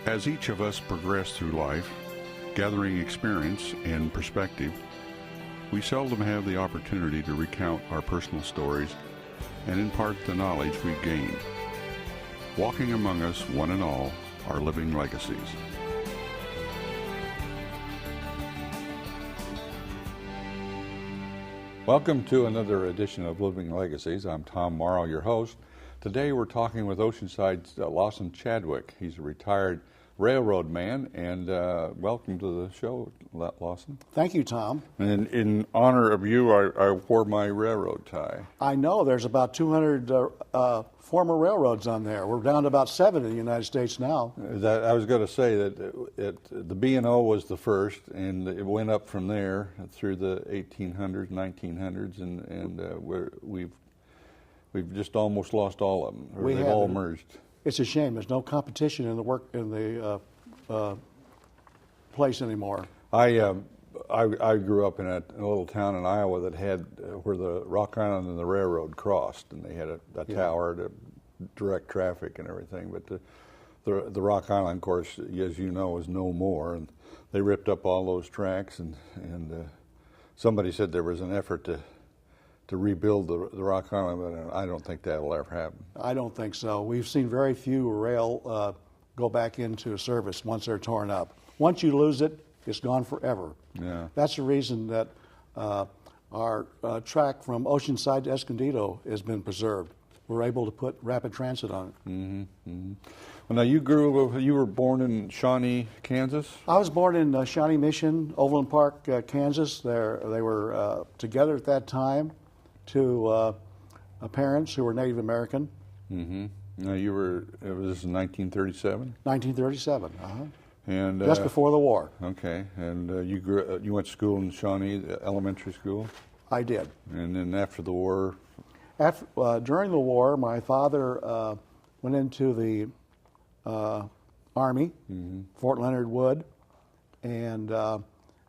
As each of us progress through life, gathering experience and perspective, we seldom have the opportunity to recount our personal stories and impart the knowledge we've gained. Walking among us, one and all, are living legacies. Welcome to another edition of Living Legacies. I'm Tom Morrow, your host. Today we're talking with Oceanside Lawson Chadwick. He's a retired railroad man, and welcome to the show, Lawson. Thank you, Tom. And in honor of you, I wore my railroad tie. I know there's about 200 former railroads on there. We're down to about 7 in the United States now. I was going to say that the B&O was the first, and it went up from there through the 1800s, 1900s, and we've just almost lost all of them. They've all merged. It's a shame. There's no competition in the place anymore. I grew up in a little town in Iowa that had where the Rock Island and the railroad crossed, and they had a tower to direct traffic and everything. But the Rock Island, of course, as you know, is no more, and they ripped up all those tracks. And somebody said there was an effort to rebuild the Rock Island, but I don't think that'll ever happen. I don't think so. We've seen very few rail go back into service once they're torn up. Once you lose it, it's gone forever. Yeah. That's the reason that our track from Oceanside to Escondido has been preserved. We're able to put rapid transit on it. Mm-hmm. Mm-hmm. Well, now you were born in Shawnee, Kansas? I was born in Shawnee Mission, Overland Park, Kansas. They were together at that time. Two parents who were Native American. Mm-hmm. Now it was 1937? 1937, uh-huh. And just before the war. Okay, and you went to school in Shawnee, elementary school? I did. And then after the war? During the war, my father went into the Army, mm-hmm. Fort Leonard Wood, and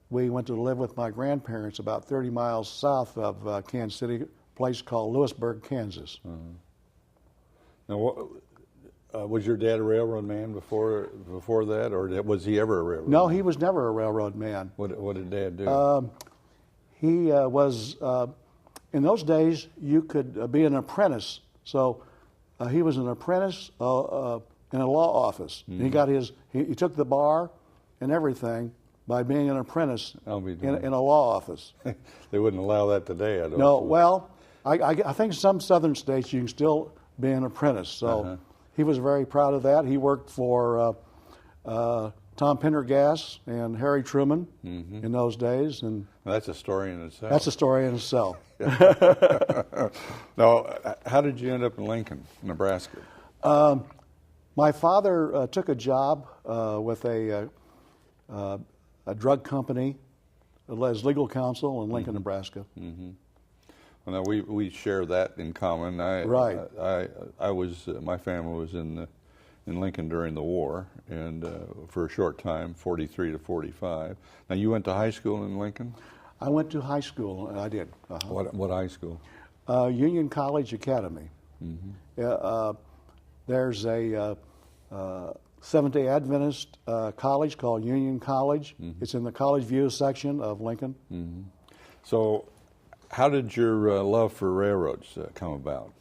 we went to live with my grandparents about 30 miles south of Kansas City, a place called Lewisburg, Kansas. Now, was your dad a railroad man before that, or was he ever a railroad No, man? He was never a railroad man. What did Dad do? He was, in those days, you could be an apprentice. So he was an apprentice in a law office. Mm-hmm. And he got he took the bar and everything by being an apprentice in a law office. They wouldn't allow that today, I don't No, think. well, I think some southern states you can still be an apprentice. So he was very proud of that. He worked for Tom Pendergast and Harry Truman in those days. And well, that's a story in itself. That's a story in itself. Now, how did you end up in Lincoln, Nebraska? My father took a job with a drug company as legal counsel in Lincoln, Nebraska. Mm-hmm. Well, now we share that in common. Right. My family was in Lincoln during the war, and for a short time, 43 to 45. Now, you went to high school in Lincoln? I went to high school, and I did. What high school? Union College Academy. Mm-hmm. There's a Seventh-day Adventist college called Union College. Mm-hmm. It's in the College View section of Lincoln. Mm-hmm. So, how did your love for railroads come about?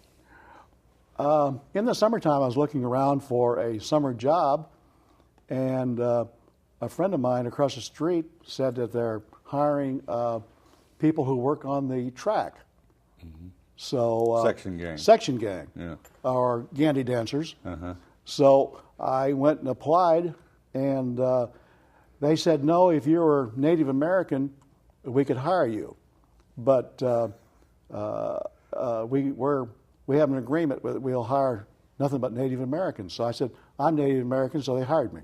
In the summertime, I was looking around for a summer job, and a friend of mine across the street said that they're hiring people who work on the track. Mm-hmm. So section gang, yeah, or gandy dancers. Uh-huh. So I went and applied, and they said, no, if you were Native American, we could hire you. But we have an agreement that we'll hire nothing but Native Americans. So I said, I'm Native American, so they hired me.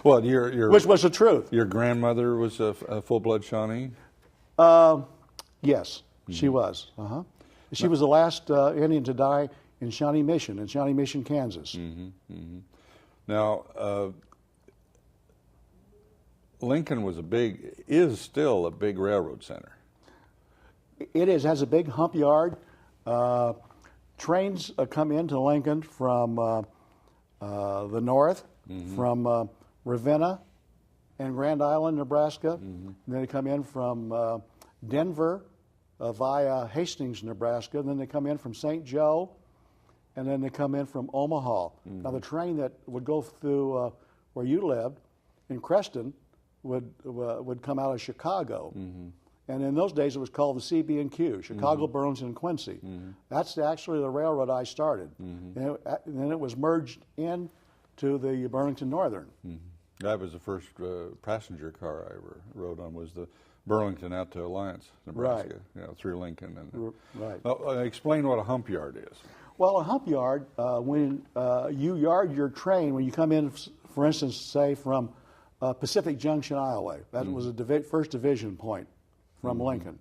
Well, which was the truth. Your grandmother was a full-blood Shawnee? Yes, she was. She was the last Indian to die in Shawnee Mission, Kansas. Mm-hmm, mm-hmm. Now, Lincoln is still a big railroad center. It has a big hump yard. Trains come into Lincoln from the north, from Ravenna and Grand Island, Nebraska. And then they come in from Denver via Hastings, Nebraska. And then they come in from St. Joe, and then they come in from Omaha. Now, the train that would go through where you lived in Creston would come out of Chicago. And in those days, it was called the CB&Q, Chicago, Burlington, and Quincy. That's actually the railroad I started. And then it was merged into the Burlington Northern. That was the first passenger car I ever rode on, was the Burlington out to Alliance, Nebraska, through Lincoln. And, right. Explain what a hump yard is. Well, a hump yard, when you yard your train, when you come in, for instance, say from Pacific Junction, Iowa, that was a first division point from Lincoln.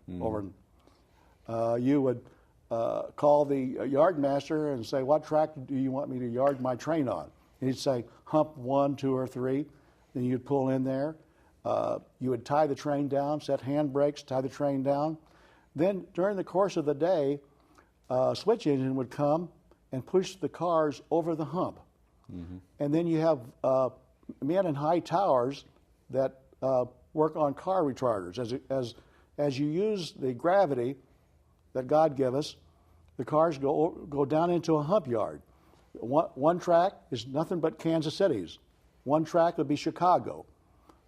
You would call the yard master and say, what track do you want me to yard my train on? And he'd say, hump 1, 2, or 3. Then you'd pull in there. You would tie the train down, set handbrakes, tie the train down. Then during the course of the day, a switch engine would come and push the cars over the hump. And then you have men in high towers that work on car retarders. As you use the gravity that God gave us, the cars go down into a hump yard. One track is nothing but Kansas City's. One track would be Chicago.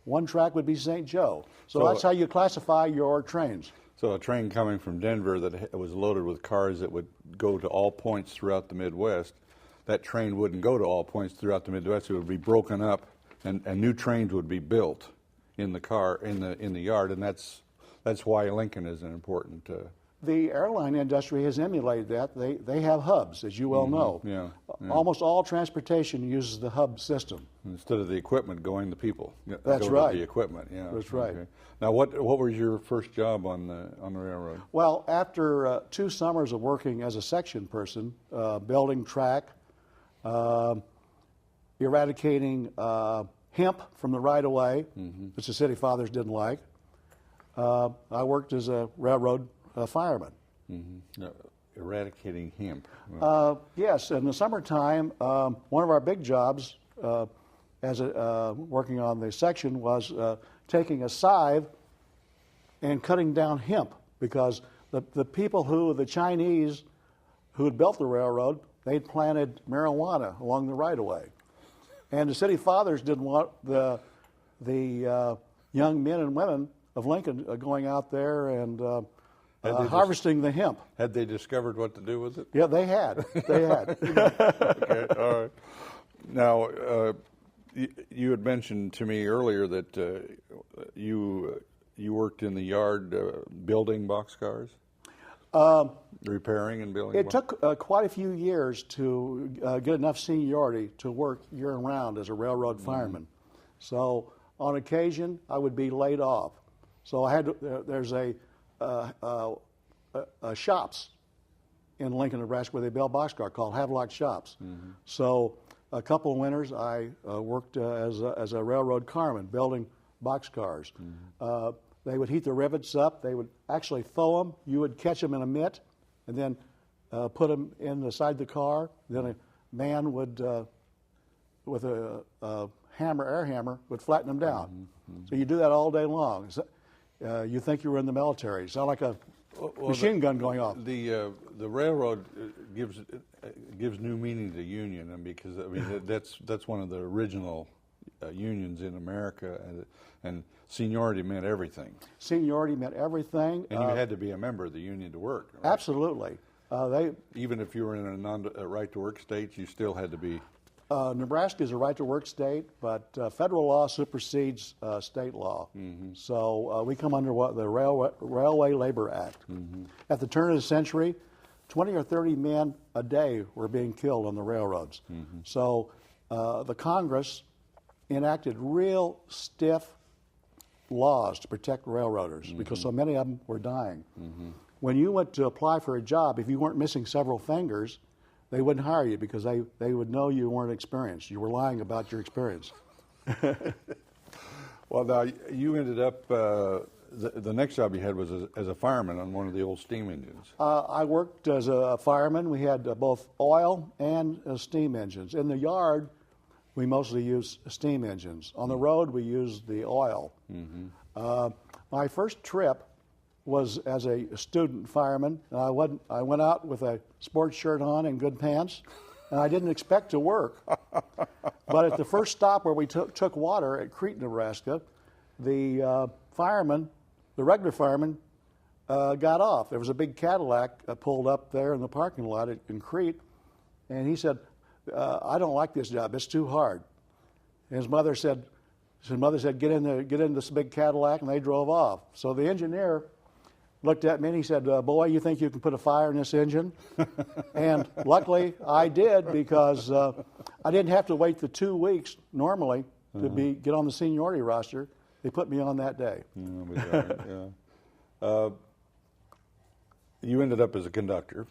One track would be St. Joe. So that's how you classify your trains. So a train coming from Denver that was loaded with cars that would go to all points throughout the Midwest, that train wouldn't go to all points throughout the Midwest. It would be broken up, and new trains would be built in the yard, and that's why Lincoln is an important. The airline industry has emulated that. They have hubs, as you well know. Yeah. Almost all transportation uses the hub system. Instead of the equipment going, the people. That's go right. To the equipment. Yeah. That's right. Okay. Now, what was your first job on the railroad? Well, after 2 summers of working as a section person, building track, eradicating hemp from the right-of-way, which the city fathers didn't like, I worked as a railroad fireman. Eradicating hemp. Yes, in the summertime, one of our big jobs working on the section was taking a scythe and cutting down hemp, because the people the Chinese who had built the railroad, they'd planted marijuana along the right-of-way. And the city fathers didn't want the young men and women of Lincoln going out there and harvesting the hemp. Had they discovered what to do with it? Yeah, they had. They had. Okay, all right. Now, you had mentioned to me earlier that you worked in the yard building boxcars? Repairing and building? It took quite a few years to get enough seniority to work year-round as a railroad fireman. So on occasion, I would be laid off. So I had there's shops in Lincoln, Nebraska, where they build boxcar called Havelock Shops. So a couple of winters, I worked as a railroad carman building boxcars. They would heat the rivets up. They would actually throw them. You would catch them in a mitt and then put them in the side of the car. Then a man would, with a air hammer, would flatten them down. So you do that all day long. You think you were in the military. It sounded like a machine gun going off. The railroad gives new meaning to union, and because that's one of the original unions in America, and seniority meant everything. Seniority meant everything. And you had to be a member of the union to work. Right? Absolutely. Even if you were in a right-to-work state, you still had to be. Nebraska is a right-to-work state, but federal law supersedes state law. So we come under the Railway Labor Act. At the turn of the century, 20 or 30 men a day were being killed on the railroads. So the Congress enacted real stiff laws to protect railroaders because so many of them were dying. When you went to apply for a job, if you weren't missing several fingers, they wouldn't hire you because they would know you weren't experienced. You were lying about your experience. Well, now, you ended up, the next job you had was as a fireman on one of the old steam engines. I worked as a fireman. We had both oil and steam engines. In the yard, we mostly use steam engines. On the road, we use the oil. My first trip was as a student fireman. I went out with a sports shirt on and good pants, and I didn't expect to work. But at the first stop where we took water at Crete, Nebraska, the regular fireman, got off. There was a big Cadillac pulled up there in the parking lot in Crete, and he said, "I don't like this job. It's too hard." And his mother said, "Get in this big Cadillac," and they drove off. So the engineer looked at me and he said, "Boy, you think you can put a fire in this engine?" And luckily I did, because I didn't have to wait the 2 weeks normally to get on the seniority roster. They put me on that day. You ended up as a conductor.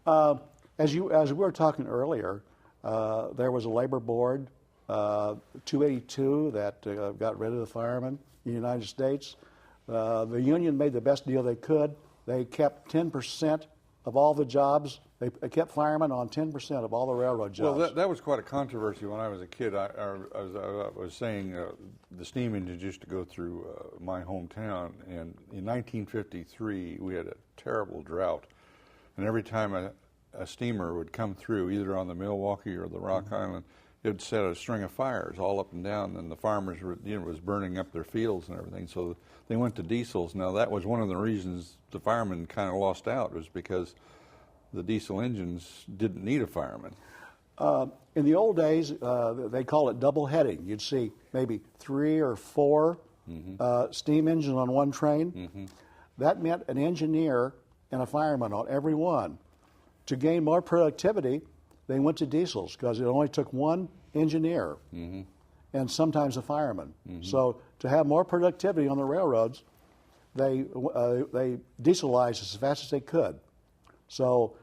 As we were talking earlier, there was a labor board, 282, that got rid of the firemen in the United States. The union made the best deal they could. They kept 10% of all the jobs. They kept firemen on 10% of all the railroad jobs. Well, that was quite a controversy when I was a kid. I was saying the steam engines used to go through my hometown, and in 1953 we had a terrible drought, and every time a steamer would come through, either on the Milwaukee or the Rock Island, it would set a string of fires all up and down, and the farmers were, was burning up their fields and everything. So they went to diesels. Now that was one of the reasons the firemen kind of lost out, was because the diesel engines didn't need a fireman. In the old days, they call it double heading. You'd see maybe 3 or 4 steam engines on one train. That meant an engineer and a fireman on every one. To gain more productivity, they went to diesels, because it only took one engineer and sometimes a fireman. So to have more productivity on the railroads, they dieselized as fast as they could. So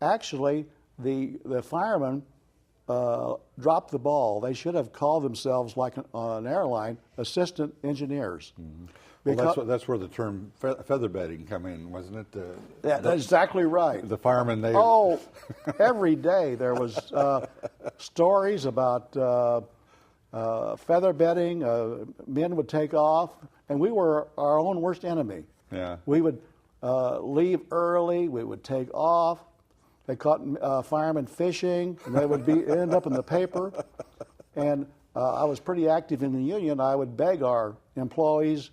actually, the firemen dropped the ball. They should have called themselves, like on an airline, assistant engineers. Well, that's where the term feather bedding come in, wasn't it? That's exactly right. The firemen, they... Oh, every day there was stories about feather bedding. Men would take off, and we were our own worst enemy. Yeah. We would leave early. We would take off. They caught firemen fishing, and they would end up in the paper. And I was pretty active in the union. I would beg our employees,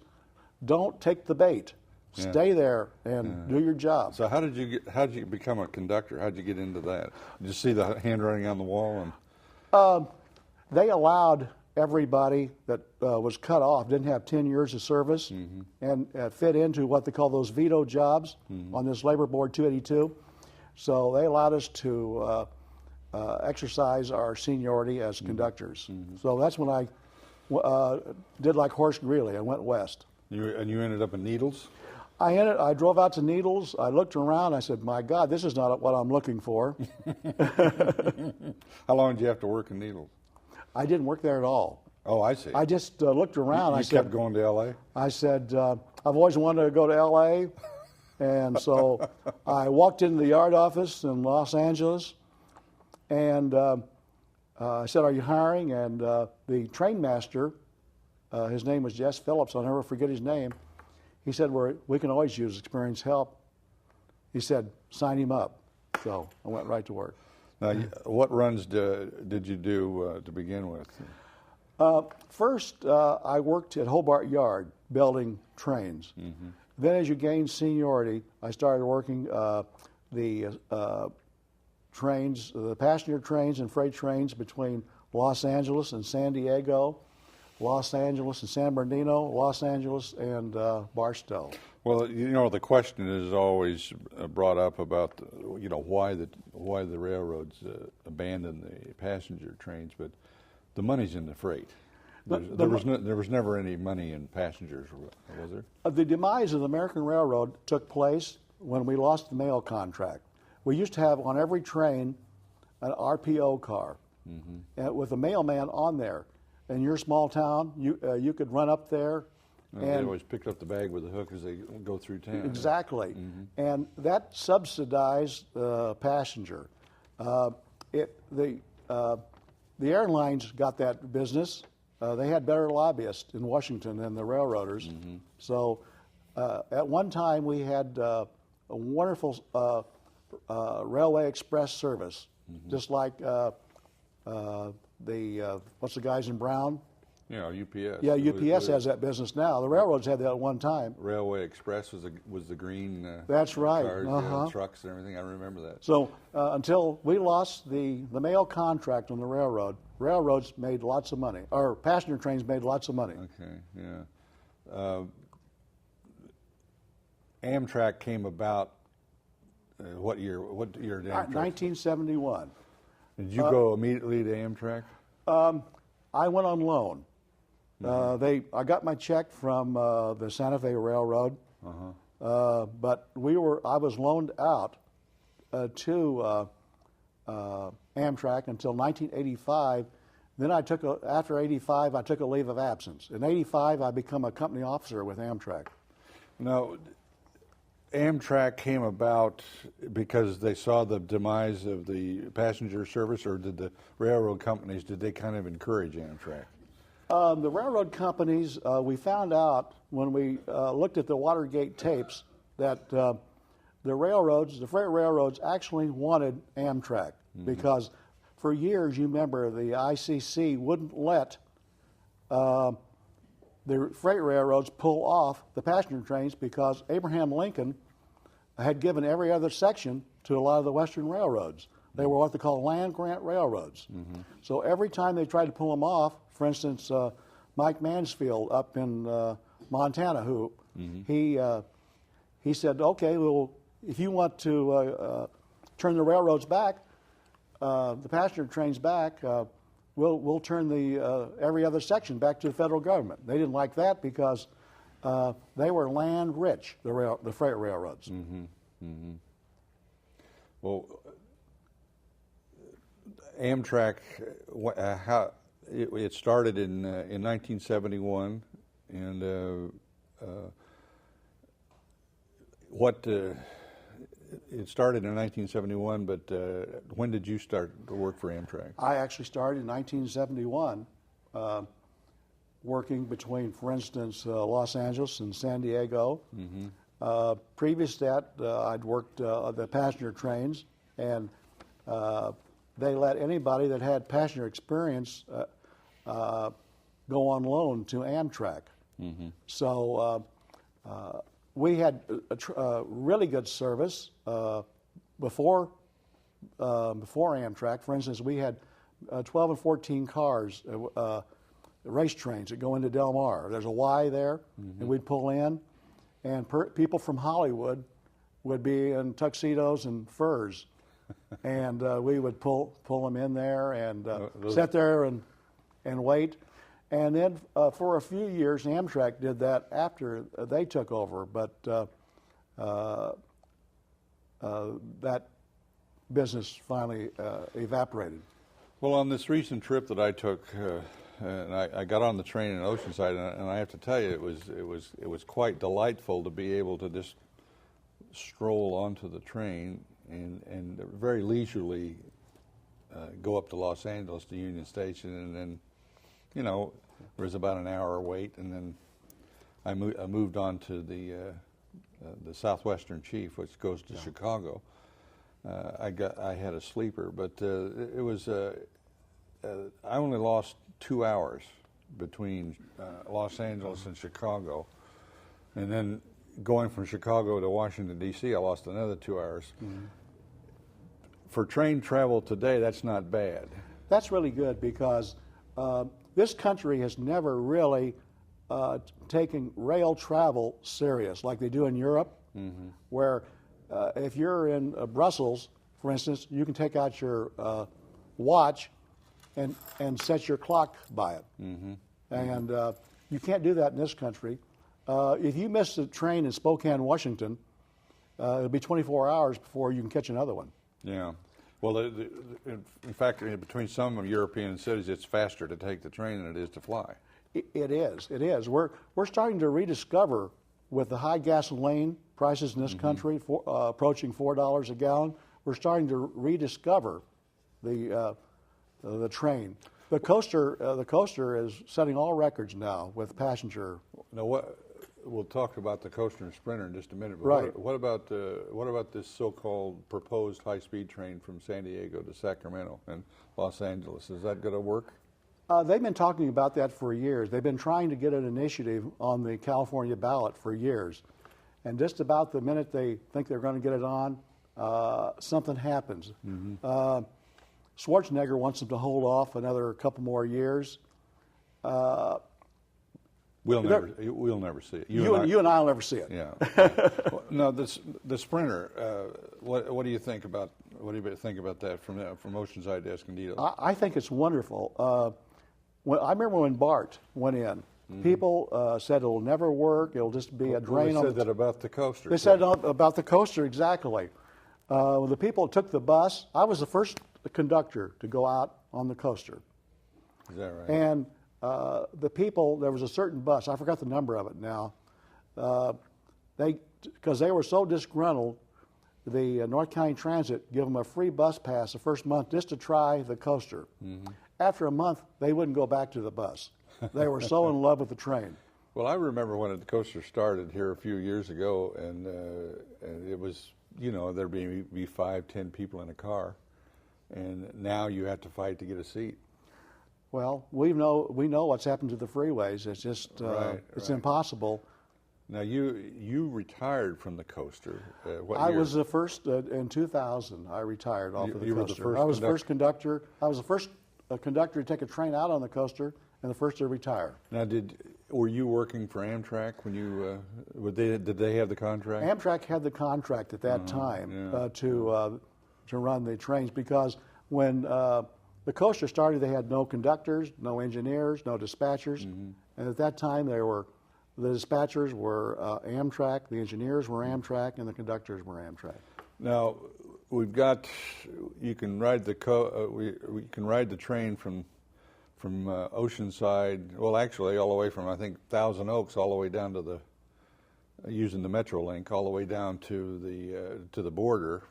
don't take the bait. Stay there and do your job. So how did you become a conductor? How did you get into that? Did you see the handwriting on the wall? And they allowed everybody that was cut off, didn't have 10 years of service, and fit into what they call those veto jobs on this Labor Board 282. So they allowed us to exercise our seniority as conductors. So that's when I did like Horace Greeley. I went west. You ended up in Needles? I drove out to Needles. I looked around. I said, "My God, this is not what I'm looking for." How long did you have to work in Needles? I didn't work there at all. Oh, I see. I just looked around. You kept going to L.A.? I said, I've always wanted to go to L.A., and so I walked into the yard office in Los Angeles, and I said, "Are you hiring?" And the train master, his name was Jess Phillips, I'll never forget his name, he said, "We can always use experienced help." He said, "Sign him up." So I went right to work. Now, what runs did you do to begin with? First, I worked at Hobart Yard building trains. Then as you gain seniority, I started working the trains, the passenger trains and freight trains between Los Angeles and San Diego, Los Angeles and San Bernardino, Los Angeles and Barstow. Well, the question is always brought up about, why the railroads abandoned the passenger trains, but the money's in the freight. There was never any money in passengers, was there? The demise of the American Railroad took place when we lost the mail contract. We used to have on every train an RPO car with a mailman on there. In your small town, you could run up there. And they always picked up the bag with a hook as they go through town. Exactly. And that subsidized the passenger. the airlines got that business. They had better lobbyists in Washington than the railroaders. So at one time we had a wonderful railway express service, just like what's the guys in Brown? Yeah, UPS. Yeah, UPS has that business now. The railroads had that at one time. Railway Express was the green. That's right. Cars, trucks and everything. I remember that. So until we lost the mail contract on the railroads made lots of money, or passenger trains made lots of money. Okay, yeah. Amtrak came about. What year? What year did Amtrak? 1971. Did you go immediately to Amtrak? I went on loan. I got my check from the Santa Fe Railroad, but I was loaned out to Amtrak until 1985. Then after 85, I took a leave of absence. In 85, I became a company officer with Amtrak. Now, Amtrak came about because they saw the demise of the passenger service, or did the railroad companies, did they kind of encourage Amtrak? The railroad companies, we found out when we looked at the Watergate tapes that the freight railroads actually wanted Amtrak because for years, you remember, the ICC wouldn't let the freight railroads pull off the passenger trains because Abraham Lincoln had given every other section to a lot of the western railroads. They were what they call land grant railroads. So every time they tried to pull them off, for instance, Mike Mansfield up in Montana, who he said, okay, well, if you want to turn the railroads back, the passenger trains back, we'll turn the every other section back to the federal government. They didn't like that because they were land rich, the freight railroads. Well, Amtrak, it started in 1971, and it started in 1971. But when did you start to work for Amtrak? I actually started in 1971, working between, for instance, Los Angeles and San Diego. Previous to that, I'd worked the passenger trains, and they let anybody that had passenger experience go on loan to Amtrak. So we had a really good service before Amtrak. For instance, we had 12 and 14 cars, race trains that go into Del Mar. There's a Y there, and we'd pull in, and people from Hollywood would be in tuxedos and furs. And we would pull them in there and sit there and wait. And then for a few years, Amtrak did that after they took over, but that business finally evaporated. Well, on this recent trip that I took, and I got on the train in Oceanside, and I have to tell you, it was quite delightful to be able to just stroll onto the train and very leisurely go up to Los Angeles to Union Station, and then, there was about an hour wait, and then I moved on to the Southwestern Chief, which goes to Chicago. I had a sleeper, but it was I only lost 2 hours between Los Angeles and Chicago, and then going from Chicago to Washington, D.C., I lost another 2 hours. For train travel today, that's not bad. That's really good because this country has never really taken rail travel serious like they do in Europe, where if you're in Brussels, for instance, you can take out your watch and set your clock by it. And you can't do that in this country. If you miss a train in Spokane, Washington, it'll be 24 hours before you can catch another one. Yeah. Well, in fact, between some European cities, it's faster to take the train than it is to fly. It is. It is. We're starting to rediscover, with the high gasoline prices in this country, approaching $4 a gallon, we're starting to rediscover the the train. The coaster is setting all records now with passenger. Now, we'll talk about the coaster and sprinter in just a minute. But Right. what about this so-called proposed high-speed train from San Diego to Sacramento and Los Angeles? Is that going to work? They've been talking about that for years. They've been trying to get an initiative on the California ballot for years. And just about the minute they think they're going to get it on, something happens. Schwarzenegger wants them to hold off another couple more years. We'll never see it. You and I will never see it. Yeah. No, the sprinter. What do you think about that from Oceanside to Escondido? I think it's wonderful. I remember when BART went in, people said it'll never work. It'll just be a drain. They said that about the coaster. They said about the coaster exactly. When the people took the bus, I was the first conductor to go out on the coaster. Is that right? And the people, there was a certain bus, I forgot the number of it now, because they were so disgruntled, the North County Transit gave them a free bus pass the first month just to try the coaster. After a month, they wouldn't go back to the bus. They were so in love with the train. Well, I remember when the coaster started here a few years ago, and it was, there'd be 5, 10 people in a car, and now you have to fight to get a seat. Well, we know what's happened to the freeways. It's just it's impossible. Now you retired from the coaster. What I year? was the first in 2000. I retired off of the you were the coaster. first I was the first conductor. I was the first conductor to take a train out on the coaster and the first to retire. Now, were you working for Amtrak when you? Did they have the contract? Amtrak had the contract at that time to run the trains because when the coaster started, they had no conductors, no engineers, no dispatchers, and at that time the dispatchers were Amtrak, the engineers were Amtrak, and the conductors were Amtrak. Now, you can ride we can ride the train from Oceanside. Well, actually, all the way from I think Thousand Oaks, all the way down to using the MetroLink, all the way down to the border.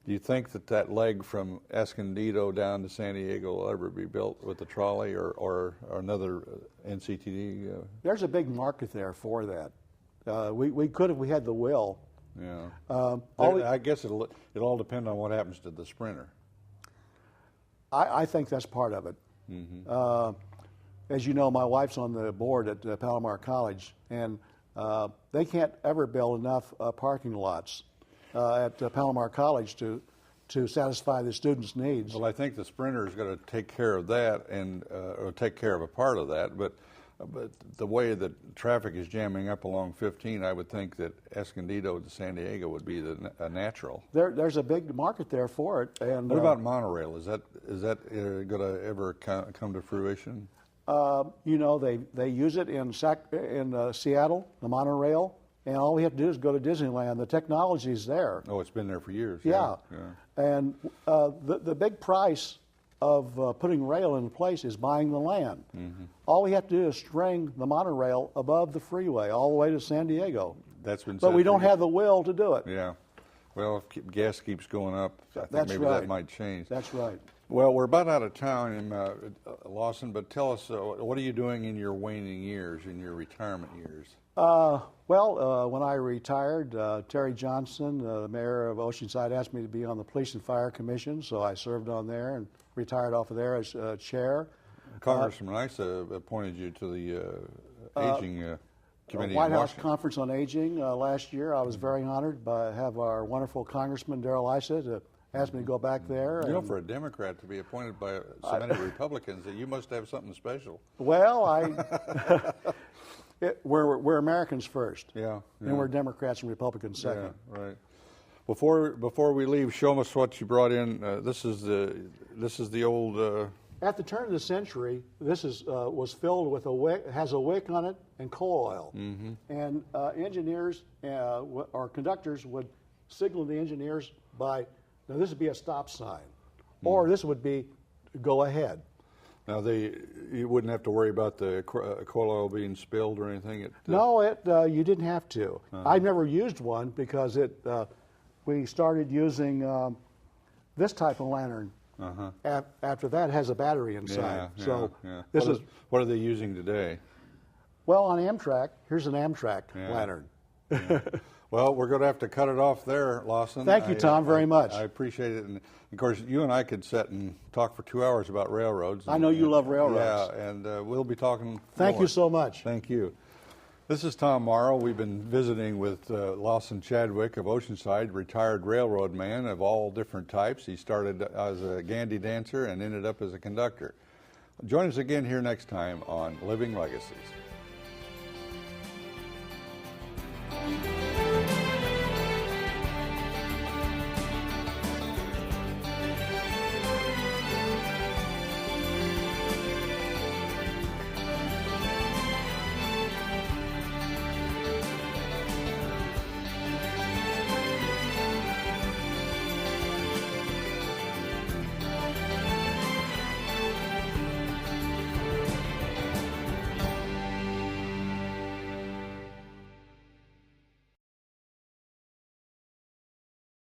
Do you think that leg from Escondido down to San Diego will ever be built with a trolley or another NCTD? There's a big market there for that. We could if we had the will. Yeah. I guess it all depends on what happens to the sprinter. I think that's part of it. As you know, my wife's on the board at Palomar College, and they can't ever build enough parking lots at Palomar College to satisfy the students' needs. Well, I think the sprinter is going to take care of that or take care of a part of that, but the way that traffic is jamming up along 15, I would think that Escondido to San Diego would be a natural. There's a big market there for it. And what about monorail? Is that going to ever come to fruition? They use it in Seattle, the monorail, and all we have to do is go to Disneyland. The technology's there. Oh, it's been there for years. Yeah. And the big price of putting rail in place is buying the land. All we have to do is string the monorail above the freeway all the way to San Diego. That's been but we don't have the will to do it. Yeah. Well, if gas keeps going up, I think maybe that might change. That's right. Well, we're about out of time, Lawson, but tell us, what are you doing in your waning years, in your retirement years? When I retired, Terry Johnson, the mayor of Oceanside, asked me to be on the Police and Fire Commission, so I served on there and retired off of there as chair. Congressman Rice appointed you to the Aging Committee. White House Conference on Aging last year. I was very honored to have our wonderful Congressman Darrell Issa to ask me to go back there. For a Democrat to be appointed by so many Republicans, you must have something special. Well, we're Americans first. Yeah. And we're Democrats and Republicans second. Yeah, right. Before we leave, show us what you brought in. This is the old. At the turn of the century, this was filled with has a wick on it and coal oil. And engineers or conductors would signal the engineers by, now this would be a stop sign, or this would be go ahead. Now you wouldn't have to worry about the coal oil being spilled or anything. No, you didn't have to. I've never used one because we started using this type of lantern After that, has a battery inside. So this is what are they using today? well on Amtrak. Here's an Amtrak lantern. Yeah. Well, we're going to have to cut it off there, Lawson. Thank you, Tom, very much. I appreciate it. And of course, you and I could sit and talk for 2 hours about railroads. I know you love railroads. Yeah, and we'll be talking. Thank more. you so much. Thank you. This is Tom Morrow. We've been visiting with Lawson Chadwick of Oceanside, retired railroad man of all different types. He started as a Gandy dancer and ended up as a conductor. Join us again here next time on Living Legacies.